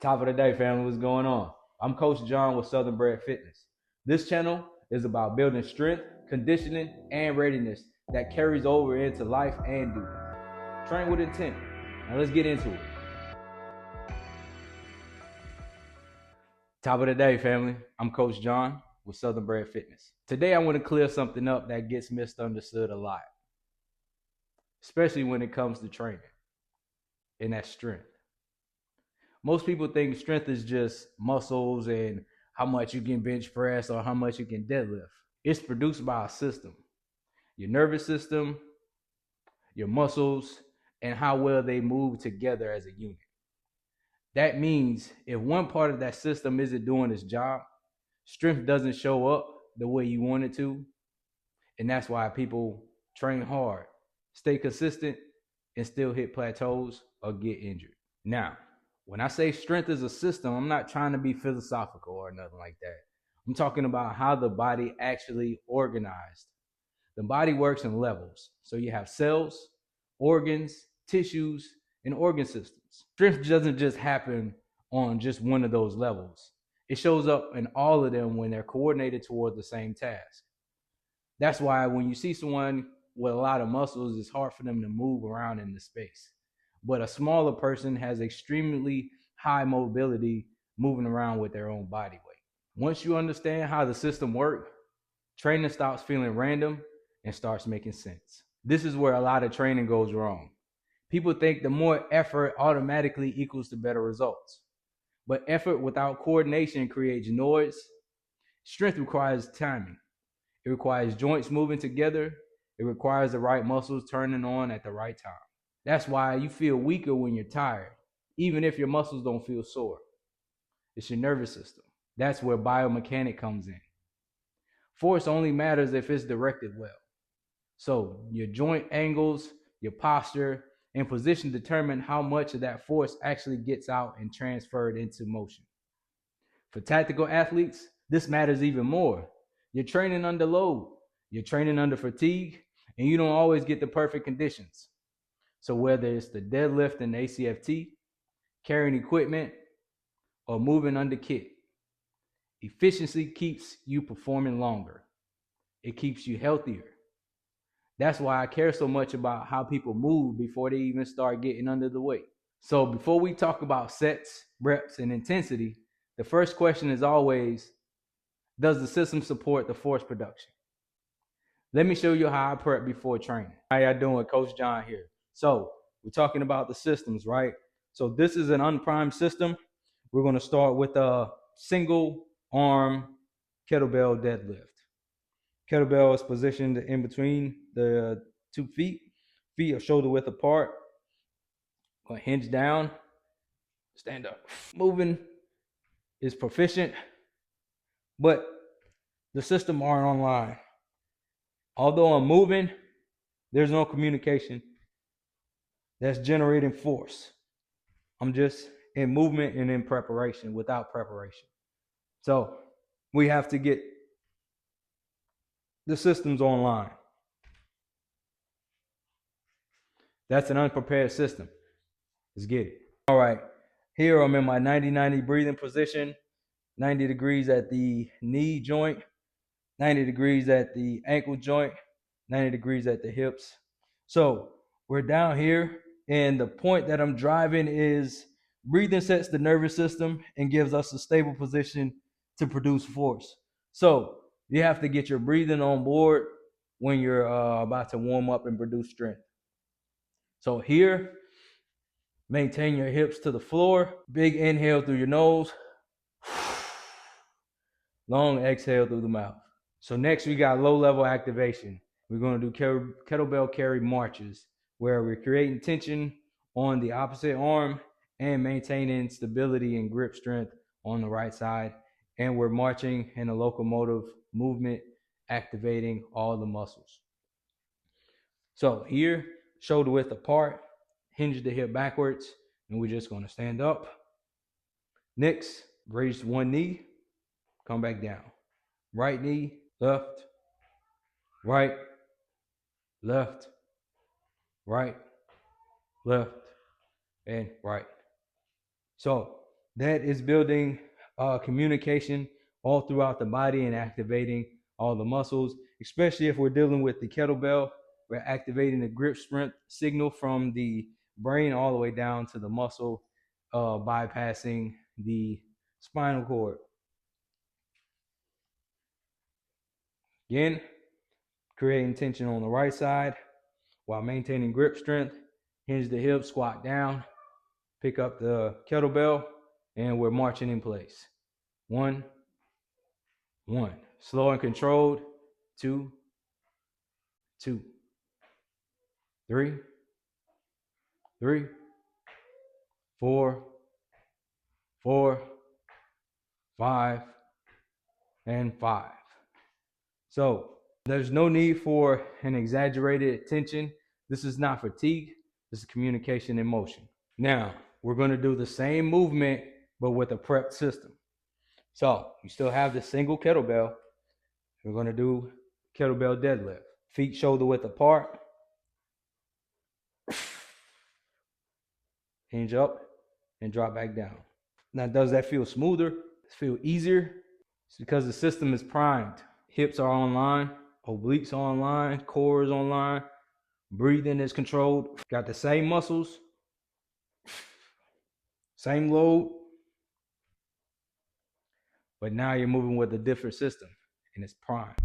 Top of the day, family. What's going on? I'm Coach John with Southern Bred Fitness. This channel is about building strength, conditioning, and readiness that carries over into life and duty. Train with intent. Now let's get into it. Top of the day, family. I'm Coach John with Southern Bred Fitness. Today I want to clear something up that gets misunderstood a lot, especially when it comes to training, and that's strength. Most people think strength is just muscles and how much you can bench press or how much you can deadlift. It's produced by a system: your nervous system, your muscles, and how well they move together as a unit. That means if one part of that system isn't doing its job, strength doesn't show up the way you want it to. And that's why people train hard, stay consistent, and still hit plateaus or get injured. Now, when I say strength is a system, I'm not trying to be philosophical or nothing like that. I'm talking about how the body actually organized. The body works in levels. So you have cells, organs, tissues, and organ systems. Strength doesn't just happen on just one of those levels. It shows up in all of them when they're coordinated toward the same task. That's why when you see someone with a lot of muscles, it's hard for them to move around in the space. But a smaller person has extremely high mobility moving around with their own body weight. Once you understand how the system works, training stops feeling random and starts making sense. This is where a lot of training goes wrong. People think the more effort automatically equals the better results. But effort without coordination creates noise. Strength requires timing. It requires joints moving together. It requires the right muscles turning on at the right time. That's why you feel weaker when you're tired, even if your muscles don't feel sore. It's your nervous system. That's where biomechanics comes in. Force only matters if it's directed well. So your joint angles, your posture, and position determine how much of that force actually gets out and transferred into motion. For tactical athletes, this matters even more. You're training under load, you're training under fatigue, and you don't always get the perfect conditions. So whether it's the deadlift and ACFT, carrying equipment, or moving under kit, efficiency keeps you performing longer. It keeps you healthier. That's why I care so much about how people move before they even start getting under the weight. So before we talk about sets, reps, and intensity, the first question is always, does the system support the force production? Let me show you how I prep before training. How y'all doing? Coach John here. So we're talking about the systems, right? So this is an unprimed system. We're going to start with a single arm kettlebell deadlift. Kettlebell is positioned in between the 2 feet. Feet are shoulder width apart. Going to hinge down, stand up. Moving is proficient, but the system aren't online. Although I'm moving, there's no communication that's generating force. I'm just in movement and in preparation without preparation. So we have to get the systems online. That's an unprepared system. Let's get it. All right. Here I'm in my 90-90 breathing position, 90 degrees at the knee joint, 90 degrees at the ankle joint, 90 degrees at the hips. So we're down here, and the point that I'm driving is breathing sets the nervous system and gives us a stable position to produce force. So you have to get your breathing on board when you're about to warm up and produce strength. So here, maintain your hips to the floor. Big inhale through your nose. Long exhale through the mouth. So next we got low level activation. We're going to do kettlebell carry marches where we're creating tension on the opposite arm and maintaining stability and grip strength on the right side. And we're marching in a locomotive movement, activating all the muscles. So here, shoulder width apart, hinge the hip backwards, and we're just going to stand up. Next, raise one knee, come back down. Right knee, left, right, left, right, left, and right. So That is building communication all throughout the body and activating all the muscles, especially if we're dealing with the kettlebell. We're activating the grip strength signal from the brain all the way down to the muscle, bypassing the spinal cord. Again, creating tension on the right side while maintaining grip strength. Hinge the hips, squat down, pick up the kettlebell, and we're marching in place. 1, 1. Slow and controlled. 2, 2. 3, 3. 4, 4. 5, and 5. So there's no need for an exaggerated tension. This is not fatigue. This is communication in motion. Now, we're going to do the same movement, but with a prep system. So you still have the single kettlebell. We're going to do kettlebell deadlift. Feet shoulder width apart. Hinge up and drop back down. Now, does that feel smoother? Does it feel easier? It's because the system is primed. Hips are online, obliques are online, core is online, breathing is controlled. Got the same muscles, same load, but now you're moving with a different system and it's primed.